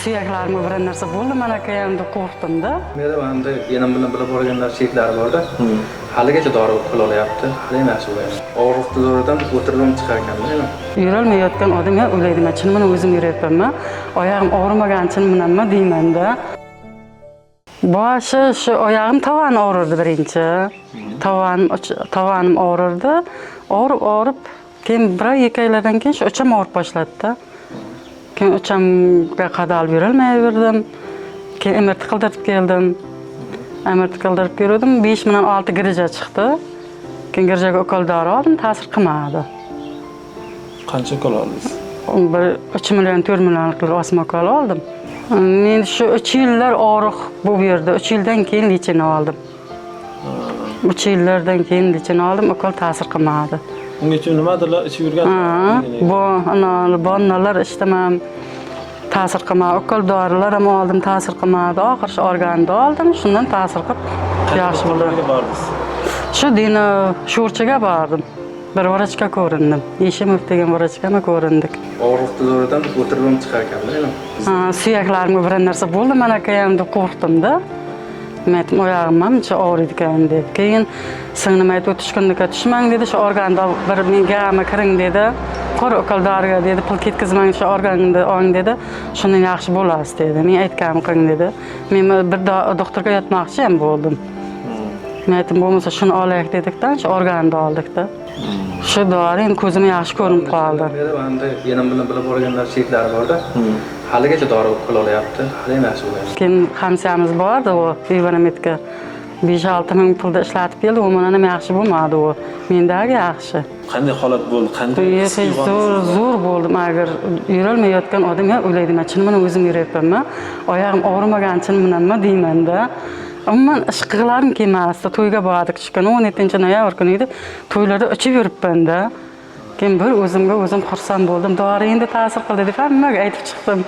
Suyaklarımga bir narsa bo'ldi, men aka endi qo'rqdim-da. Menda endi yenim bilan bilib borganlar cheklari bor-da. Haligacha dori qila olyapti. Hali ham yaxshi bo'lyapti. Og'riqni zo'ridan o'tirib chiqar ekanda yana. Yurolmayotgan odam ya o'ylaydi, men chinman o'zim yurayapmanmi? Oyog'im og'rimagan chinmanmi deyman-da. Boshi shu oyog'im tavan og'rirdi birinchi. Tavanim og'rirdi. Og'rib, keyin bir-ikki oylardan keyin shu ucham og'rib boshladi-da. Keyin uchamga qadalib yurolmayverdim. Keyin MRT qildirib keldim. MRT qildirib keldim, 5 bilan 6 girija chiqdi. Keyin girijaga ukol dori oldim, ta'sir qilmadi. Qancha ukol oldingiz? 3 million 4 millionlik osma ukol oldim. Men shu 3 yillar og'riq bu yerda, 3 yildan keyin lechini oldim. 3 yillardan keyin lechini oldim, ukol ta'sir qilmadi. Ungacha nimadirlar ichib yurgan? Bonnalar ishtamam. Ta'sir qilmadi. Ukol dorilar ham oldim, ta'sir qilmadi. Oxirgi organni oldim, shundan ta'sir qilib yaxshi bo'ldi. Shu dini sho'rchiga bordim. Bir vrachga ko'rindim. Eshimov degan vrachga ko'rindik. Og'riqni zo'ridan o'tirib chiqar ekanda yana. Suyaklarimga bir narsa bo'ldi, men aka endi qo'rqdim-da. Men oyog'im hamcha og'riydi ekan deb. Keyin singlim aytib o'tishkunga tushmang dedi, shu organda bir menga kiring dedi. Qora ukol doriga dedi, pul ketkazmang shu organda oling dedi. Shundan yaxshi bo'lasiz dedi. Men aytganim qiling dedi. Men bir doktorga yotmoqchi ham bo'ldim. Men aytdim, bo'lmasa shuni olaylik dedikdan, shu organda oldik-da. Shu dori endi ko'zimga yaxshi ko'rinib qoldi. Endi yenim bilan bilib borganlar cheklari bor-da. Haligacha dori qila olyapti. Hali ham yaxshi bo'lyapti. Keyin hamsiyamiz bordi, u Vivametga 5-6 ming pulda ishlatib keldi, u mendan ham yaxshi bo'lmadi u. Mendagi yaxshi. Qanday holat bo'ldi? Qanday zo'r bo'ldim. Agar yurolmayotgan odam ya o'ylaydi, men chinman o'zim yurayapmanmi? Oyog'im og'rimagan chinmanmi deyman-da. Umuman ish qilganim kelmasdi. To'yga bordik chiqqan 17-noyabr kuni edi. To'ylarda ichib yuribman-da. Keyin bir o'zimga o'zim xursand bo'ldim. Dori endi ta'sir qildi deb hammaga aytib chiqdim.